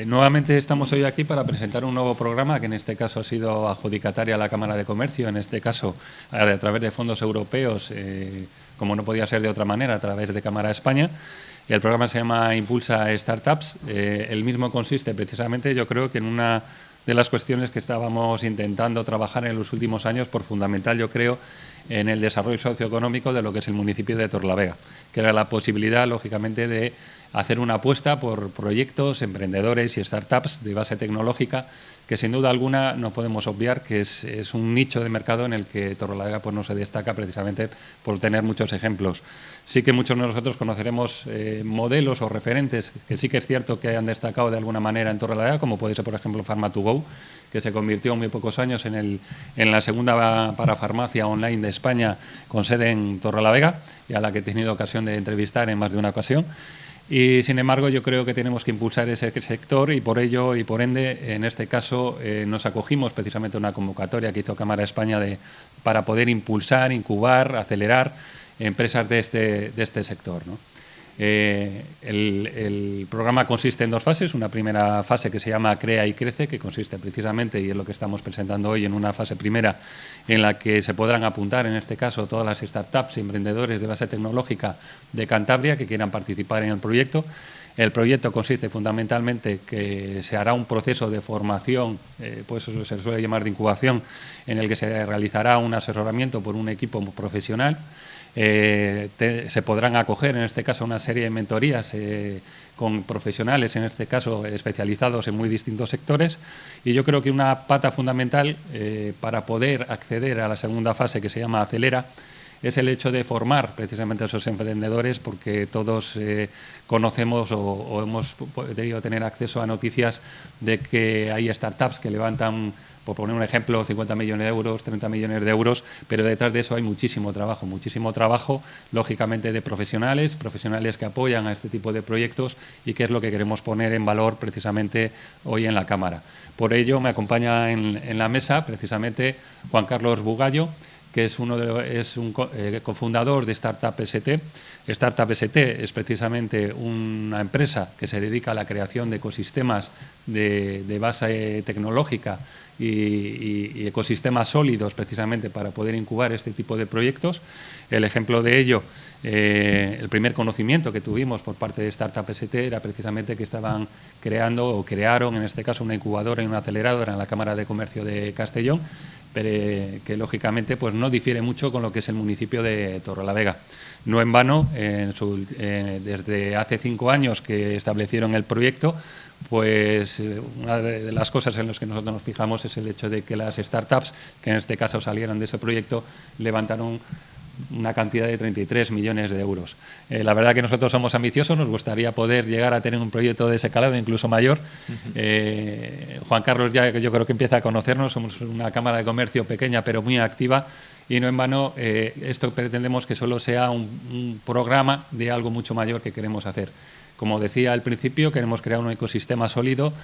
Nuevamente estamos hoy aquí para presentar un nuevo programa que en este caso ha sido adjudicataria a la Cámara de Comercio, en este caso a través de fondos europeos, como no podía ser de otra manera, a través de Cámara España. El programa se llama Impulsa Startups. El mismo consiste precisamente, yo creo, que en una de las cuestiones que estábamos intentando trabajar en los últimos años, por fundamental, yo creo, en el desarrollo socioeconómico de lo que es el municipio de Torrelavega, que era la posibilidad, lógicamente, de hacer una apuesta por proyectos, emprendedores y startups de base tecnológica, que sin duda alguna no podemos obviar que es un nicho de mercado en el que Torrelavega pues, no se destaca precisamente por tener muchos ejemplos. Sí que muchos de nosotros conoceremos modelos o referentes que sí que es cierto que hayan destacado de alguna manera en Torrelavega, como puede ser, por ejemplo, Pharma2Go, que se convirtió en muy pocos años en la segunda parafarmacia online de España con sede en Torrelavega y a la que he tenido ocasión de entrevistar en más de una ocasión. Y, sin embargo, yo creo que tenemos que impulsar ese sector y por ello y por ende, en este caso, nos acogimos precisamente a una convocatoria que hizo Cámara España para poder impulsar, incubar, acelerar empresas de este sector, ¿no? El programa consiste en dos fases. Una primera fase que se llama Crea y Crece, que consiste precisamente, y es lo que estamos presentando hoy, en una fase primera en la que se podrán apuntar, en este caso, todas las startups y emprendedores de base tecnológica de Cantabria que quieran participar en el proyecto. El proyecto consiste fundamentalmente que se hará un proceso de formación, pues eso se suele llamar de incubación, en el que se realizará un asesoramiento por un equipo profesional. Se podrán acoger, en este caso, una serie de mentorías con profesionales, en este caso, especializados en muy distintos sectores. Y yo creo que una pata fundamental para poder acceder a la segunda fase, que se llama Acelera, es el hecho de formar precisamente a esos emprendedores, porque todos conocemos o hemos podido tener acceso a noticias de que hay startups que levantan, por poner un ejemplo, 50 millones de euros, 30 millones de euros, pero detrás de eso hay muchísimo trabajo, lógicamente, de profesionales que apoyan a este tipo de proyectos y que es lo que queremos poner en valor precisamente hoy en la Cámara. Por ello, me acompaña en la mesa precisamente Juan Carlos Bugallo, que es un cofundador de Startup ST. Startup ST es precisamente una empresa que se dedica a la creación de ecosistemas de base tecnológica y ecosistemas sólidos precisamente para poder incubar este tipo de proyectos. El ejemplo de ello, el primer conocimiento que tuvimos por parte de Startup ST era precisamente que estaban crearon en este caso una incubadora y una aceleradora en la Cámara de Comercio de Castellón, pero que lógicamente pues no difiere mucho con lo que es el municipio de Torrelavega. No en vano, desde hace 5 años que establecieron el proyecto, pues una de las cosas en las que nosotros nos fijamos es el hecho de que las startups, que en este caso salieron de ese proyecto, levantaron una cantidad de 33 millones de euros. La verdad que nosotros somos ambiciosos, nos gustaría poder llegar a tener un proyecto de ese calado, incluso mayor. Juan Carlos ya yo creo que empieza a conocernos, somos una Cámara de Comercio pequeña pero muy activa y no en vano esto pretendemos que solo sea un programa de algo mucho mayor que queremos hacer. Como decía al principio, queremos crear un ecosistema sólido.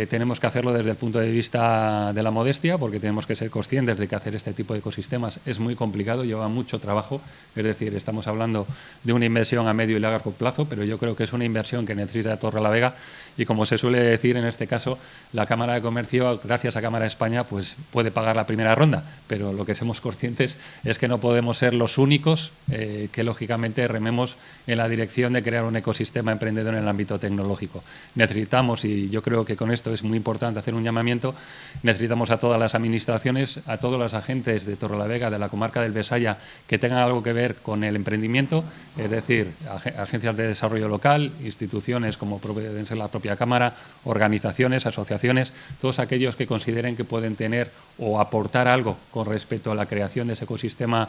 Tenemos que hacerlo desde el punto de vista de la modestia, porque tenemos que ser conscientes de que hacer este tipo de ecosistemas es muy complicado, lleva mucho trabajo. Es decir, estamos hablando de una inversión a medio y largo plazo, pero yo creo que es una inversión que necesita Torrelavega y, como se suele decir en este caso, la Cámara de Comercio, gracias a Cámara España, pues puede pagar la primera ronda, pero lo que somos conscientes es que no podemos ser los únicos que, lógicamente, rememos en la dirección de crear un ecosistema emprendedor en el ámbito tecnológico. Necesitamos, y yo creo que con esto es muy importante hacer un llamamiento, necesitamos a todas las administraciones, a todos los agentes de Torrelavega, de la comarca del Besaya, que tengan algo que ver con el emprendimiento, es decir, agencias de desarrollo local, instituciones como pueden ser la propia Cámara, organizaciones, asociaciones, todos aquellos que consideren que pueden tener o aportar algo con respecto a la creación de ese ecosistema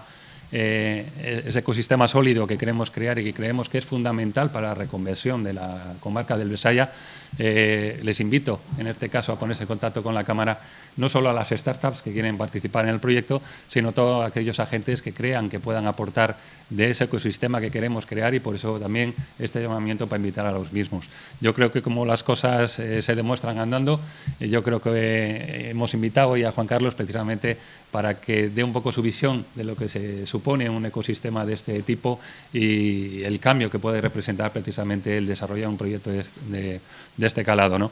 sólido que queremos crear y que creemos que es fundamental para la reconversión de la comarca del Besaya. Les invito, en este caso, a ponerse en contacto con la Cámara, no solo a las startups que quieren participar en el proyecto, sino a todos aquellos agentes que crean que puedan aportar de ese ecosistema que queremos crear y por eso también este llamamiento para invitar a los mismos. Yo creo que como las cosas se demuestran andando, yo creo que hemos invitado hoy a Juan Carlos precisamente para que dé un poco su visión de lo que se supone un ecosistema de este tipo y el cambio que puede representar precisamente el desarrollar un proyecto de este calado, ¿no?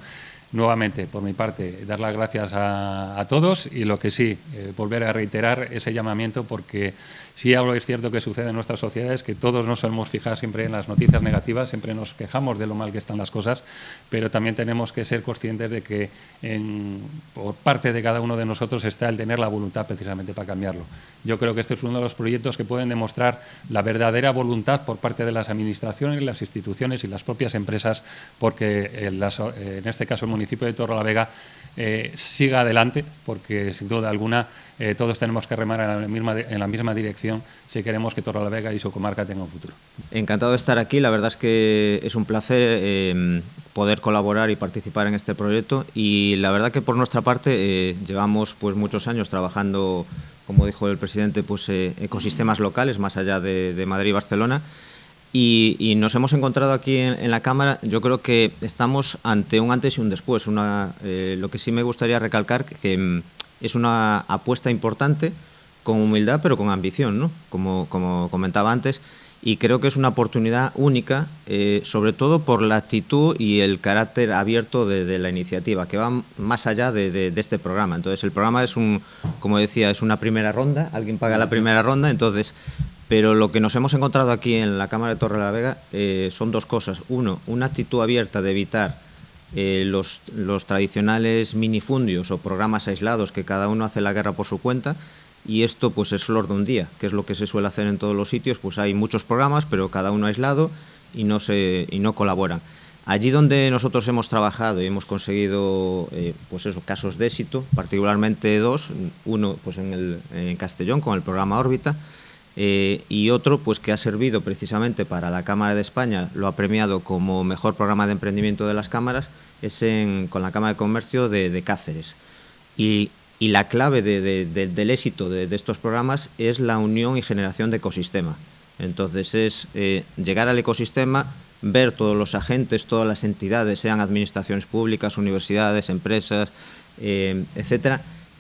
Nuevamente, por mi parte, dar las gracias a todos y lo que sí, volver a reiterar ese llamamiento, porque sí algo es cierto que sucede en nuestras sociedades, que todos nos solemos fijar siempre en las noticias negativas, siempre nos quejamos de lo mal que están las cosas, pero también tenemos que ser conscientes de que por parte de cada uno de nosotros está el tener la voluntad precisamente para cambiarlo. Yo creo que este es uno de los proyectos que pueden demostrar la verdadera voluntad por parte de las administraciones, las instituciones y las propias empresas, porque en este caso el municipio de Torrelavega siga adelante, porque sin duda alguna todos tenemos que remar en la misma dirección si queremos que Torrelavega y su comarca tengan un futuro. Encantado de estar aquí, la verdad es que es un placer poder colaborar y participar en este proyecto, y la verdad que por nuestra parte llevamos pues muchos años trabajando, como dijo el presidente, pues ecosistemas locales más allá de Madrid y Barcelona. Y nos hemos encontrado aquí en la Cámara. Yo creo que estamos ante un antes y un después. Lo que sí me gustaría recalcar que es una apuesta importante, con humildad pero con ambición, ¿no? Como comentaba antes, y creo que es una oportunidad única, sobre todo por la actitud y el carácter abierto de la iniciativa, que va más allá de este programa. Entonces, el programa es como decía, es una primera ronda, alguien paga la primera ronda, entonces... Pero lo que nos hemos encontrado aquí en la Cámara de Torrelavega son dos cosas. Uno, una actitud abierta de evitar los tradicionales minifundios o programas aislados que cada uno hace la guerra por su cuenta, y esto pues es flor de un día, que es lo que se suele hacer en todos los sitios. Pues hay muchos programas, pero cada uno aislado y no colaboran. Allí donde nosotros hemos trabajado y hemos conseguido pues eso, casos de éxito, particularmente dos, uno pues en Castellón con el programa Órbita, y otro pues que ha servido precisamente para la Cámara de España, lo ha premiado como mejor programa de emprendimiento de las cámaras, es con la Cámara de Comercio de Cáceres. Y la clave del éxito de estos programas es la unión y generación de ecosistema. Entonces es llegar al ecosistema, ver todos los agentes, todas las entidades, sean administraciones públicas, universidades, empresas, etcétera,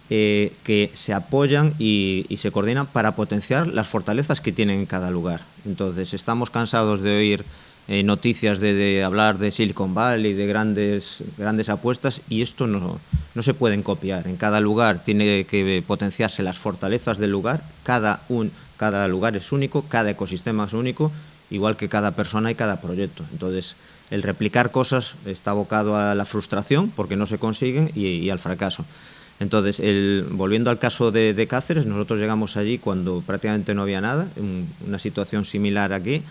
que se apoyan y se coordinan para potenciar las fortalezas que tienen en cada lugar. Entonces, estamos cansados de oír noticias de hablar de Silicon Valley, de grandes apuestas, y esto no se pueden copiar. En cada lugar tiene que potenciarse las fortalezas del lugar. Cada lugar es único, cada ecosistema es único, igual que cada persona y cada proyecto. Entonces, el replicar cosas está abocado a la frustración porque no se consiguen y al fracaso. Entonces, volviendo al caso de Cáceres, nosotros llegamos allí cuando prácticamente no había nada, una situación similar aquí.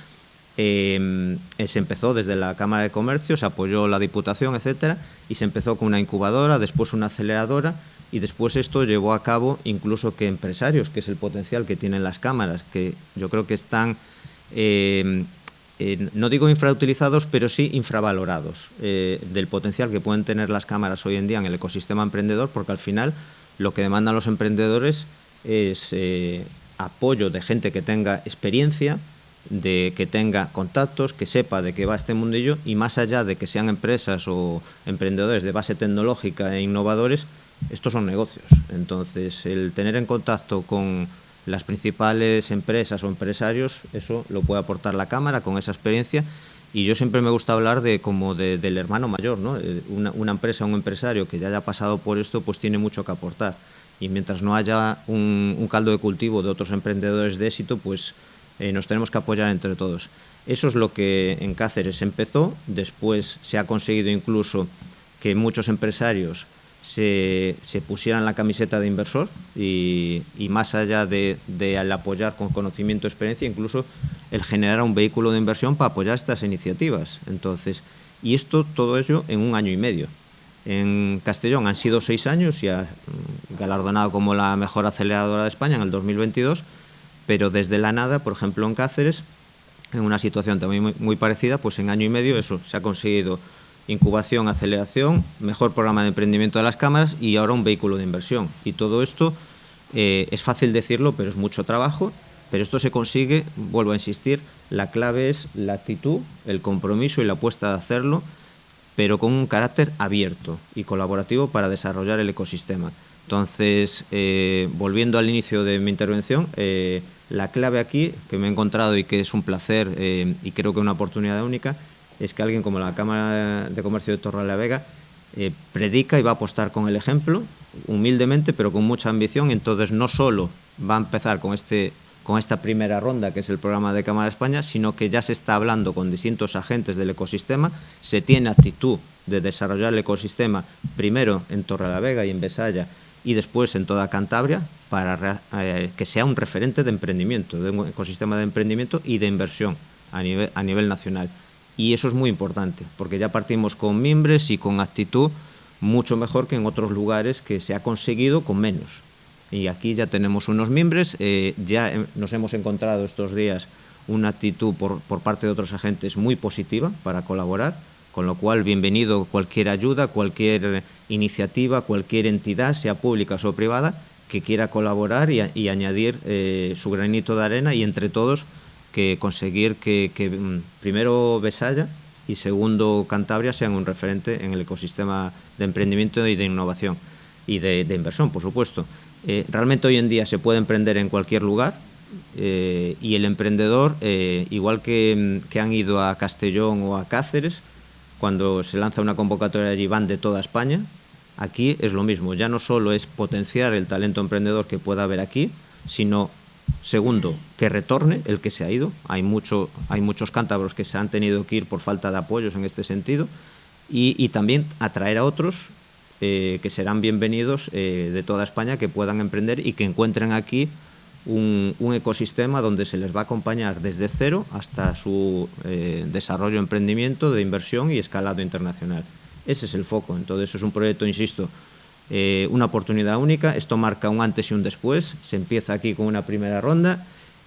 Se empezó desde la Cámara de Comercio, se apoyó la Diputación, etcétera, y se empezó con una incubadora, después una aceleradora, y después esto llevó a cabo incluso que empresarios, que es el potencial que tienen las cámaras, que yo creo que están, no digo infrautilizados, pero sí infravalorados, del potencial que pueden tener las cámaras hoy en día en el ecosistema emprendedor, porque al final lo que demandan los emprendedores es apoyo de gente que tenga experiencia, de que tenga contactos, que sepa de qué va este mundillo, y más allá de que sean empresas o emprendedores de base tecnológica e innovadores, estos son negocios. Entonces, el tener en contacto con las principales empresas o empresarios, eso lo puede aportar la Cámara con esa experiencia. Y yo siempre me gusta hablar del hermano mayor, ¿no? Una empresa, un empresario que ya haya pasado por esto, pues tiene mucho que aportar. Y mientras no haya un caldo de cultivo de otros emprendedores de éxito, pues nos tenemos que apoyar entre todos. Eso es lo que en Cáceres empezó. Después se ha conseguido incluso que muchos empresarios se pusieran la camiseta de inversor y más allá de al apoyar con conocimiento y experiencia, incluso el generar un vehículo de inversión para apoyar estas iniciativas. Entonces, y todo ello en 1 año y medio. En Castellón han sido 6 años y ha galardonado como la mejor aceleradora de España en el 2022, pero desde la nada, por ejemplo en Cáceres, en una situación también muy parecida, pues en 1 año y medio eso se ha conseguido: incubación, aceleración, mejor programa de emprendimiento de las cámaras y ahora un vehículo de inversión. Y todo esto es fácil decirlo, pero es mucho trabajo. Pero esto se consigue, vuelvo a insistir, la clave es la actitud, el compromiso y la apuesta de hacerlo, pero con un carácter abierto y colaborativo para desarrollar el ecosistema. Entonces, volviendo al inicio de mi intervención, la clave aquí que me he encontrado y que es un placer y creo que una oportunidad única es que alguien como la Cámara de Comercio de Torrelavega predica y va a apostar con el ejemplo, humildemente, pero con mucha ambición. Entonces, no solo va a empezar con esta primera ronda, que es el programa de Cámara de España, sino que ya se está hablando con distintos agentes del ecosistema, se tiene actitud de desarrollar el ecosistema primero en Torrelavega y en Besaya y después en toda Cantabria para que sea un referente de emprendimiento, de un ecosistema de emprendimiento y de inversión a nivel nacional. Y eso es muy importante, porque ya partimos con mimbres y con actitud mucho mejor que en otros lugares que se ha conseguido con menos. Y aquí ya tenemos unos mimbres, ya nos hemos encontrado estos días una actitud por parte de otros agentes muy positiva para colaborar, con lo cual bienvenido cualquier ayuda, cualquier iniciativa, cualquier entidad, sea pública o privada, que quiera colaborar y añadir su granito de arena y entre todos que conseguir que primero Besaya y segundo Cantabria sean un referente en el ecosistema de emprendimiento y de innovación y de inversión, por supuesto. Realmente hoy en día se puede emprender en cualquier lugar y el emprendedor, igual que han ido a Castellón o a Cáceres, cuando se lanza una convocatoria allí van de toda España, aquí es lo mismo. Ya no solo es potenciar el talento emprendedor que pueda haber aquí, sino, segundo, que retorne el que se ha ido. Hay muchos cántabros que se han tenido que ir por falta de apoyos en este sentido y también atraer a otros que serán bienvenidos de toda España, que puedan emprender y que encuentren aquí un ecosistema donde se les va a acompañar desde cero hasta su desarrollo, emprendimiento, de inversión y escalado internacional. Ese es el foco. Entonces es un proyecto, insisto, una oportunidad única. Esto marca un antes y un después. Se empieza aquí con una primera ronda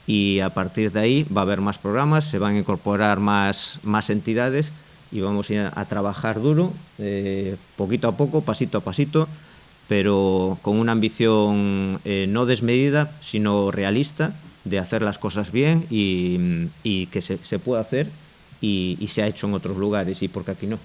y a partir de ahí va a haber más programas, se van a incorporar más entidades y vamos a trabajar duro, poquito a poco, pasito a pasito, pero con una ambición no desmedida, sino realista, de hacer las cosas bien y que se puede hacer y se ha hecho en otros lugares y porque aquí no.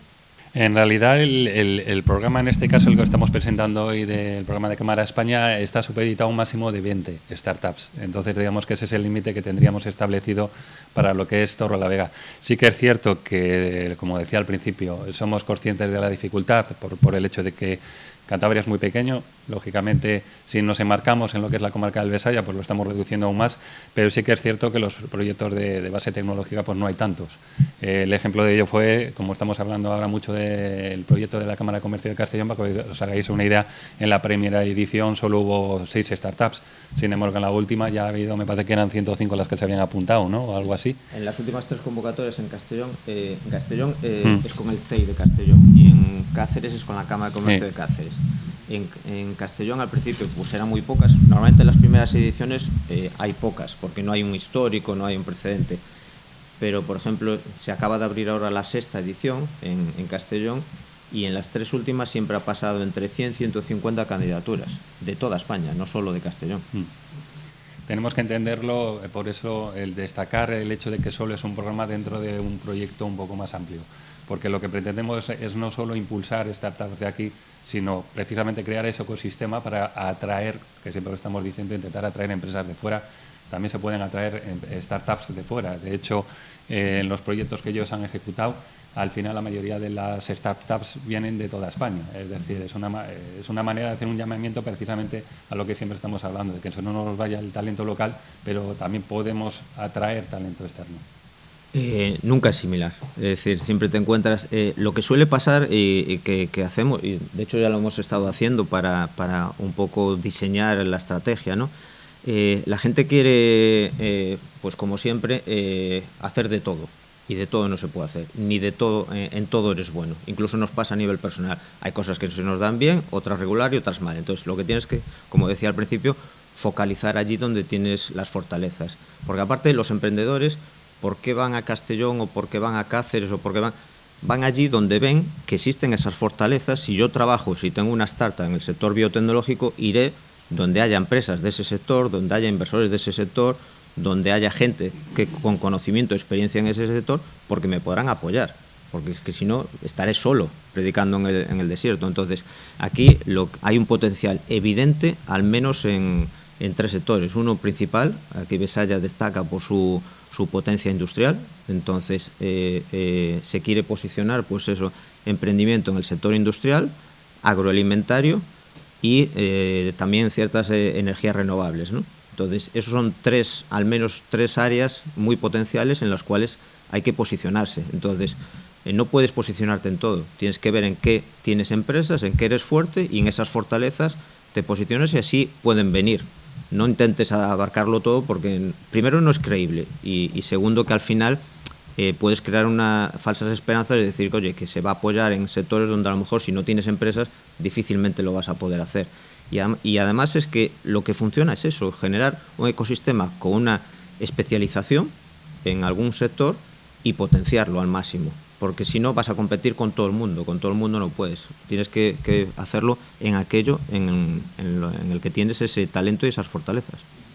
En realidad, el programa, en este caso, el que estamos presentando hoy del programa de Cámara España, está supeditado a un máximo de 20 startups. Entonces, digamos que ese es el límite que tendríamos establecido para lo que es Torrelavega. Sí que es cierto que, como decía al principio, somos conscientes de la dificultad por el hecho de que Cantabria es muy pequeño, lógicamente si nos enmarcamos en lo que es la comarca del Besaya pues lo estamos reduciendo aún más, pero sí que es cierto que los proyectos de base tecnológica pues no hay tantos. El ejemplo de ello fue, como estamos hablando ahora mucho del proyecto de la Cámara de Comercio de Castellón, para que os hagáis una idea, en la primera edición solo hubo 6 startups, sin embargo en la última ya ha habido, me parece que eran 105 las que se habían apuntado, ¿no? O algo así. En las últimas 3 convocatorias en Castellón, es con el CEI de Castellón y en Cáceres es con la Cámara de Comercio de Cáceres. En Castellón al principio pues eran muy pocas. Normalmente en las primeras ediciones hay pocas porque no hay un histórico, no hay un precedente. Pero, por ejemplo, se acaba de abrir ahora la 6ª edición en Castellón y en las 3 últimas siempre ha pasado entre 100 y 150 candidaturas de toda España, no solo de Castellón. Tenemos que entenderlo, por eso el destacar el hecho de que solo es un programa dentro de un proyecto un poco más amplio, porque lo que pretendemos es no solo impulsar startups de aquí, sino precisamente crear ese ecosistema para atraer, que siempre lo estamos diciendo, intentar atraer empresas de fuera. También se pueden atraer startups de fuera. De hecho, en los proyectos que ellos han ejecutado, al final la mayoría de las startups vienen de toda España. Es decir, es una manera de hacer un llamamiento precisamente a lo que siempre estamos hablando, de que no nos vaya el talento local, pero también podemos atraer talento externo. Nunca es similar, es decir, siempre te encuentras lo que suele pasar y que hacemos, y de hecho ya lo hemos estado haciendo para un poco diseñar la estrategia, ¿no? La gente quiere, pues como siempre, hacer de todo, y de todo no se puede hacer, ni de todo, en todo eres bueno, incluso nos pasa a nivel personal, hay cosas que se nos dan bien, otras regular y otras mal, entonces lo que tienes que, como decía al principio, focalizar allí donde tienes las fortalezas, porque aparte los emprendedores, ¿por qué van a Castellón o por qué van a Cáceres o por qué van allí donde ven que existen esas fortalezas? Si yo trabajo, si tengo una startup en el sector biotecnológico, iré donde haya empresas de ese sector, donde haya inversores de ese sector, donde haya gente que con conocimiento, experiencia en ese sector, porque me podrán apoyar. porque es que si no estaré solo predicando en el desierto. Entonces, aquí hay un potencial evidente, al menos en 3 sectores. Uno principal, aquí Besaya destaca por su potencia industrial, entonces se quiere posicionar, pues eso, emprendimiento en el sector industrial, agroalimentario y también ciertas energías renovables, ¿no? Entonces, esos son al menos tres áreas muy potenciales en las cuales hay que posicionarse. Entonces, no puedes posicionarte en todo. Tienes que ver en qué tienes empresas, en qué eres fuerte y en esas fortalezas te posicionas y así pueden venir. No intentes abarcarlo todo porque, primero, no es creíble y segundo, que al final puedes crear falsas esperanzas de decir, oye, que se va a apoyar en sectores donde a lo mejor si no tienes empresas difícilmente lo vas a poder hacer. Y además es que lo que funciona es eso, generar un ecosistema con una especialización en algún sector y potenciarlo al máximo. Porque si no vas a competir con todo el mundo no puedes. Tienes que hacerlo en aquello en el que tienes ese talento y esas fortalezas.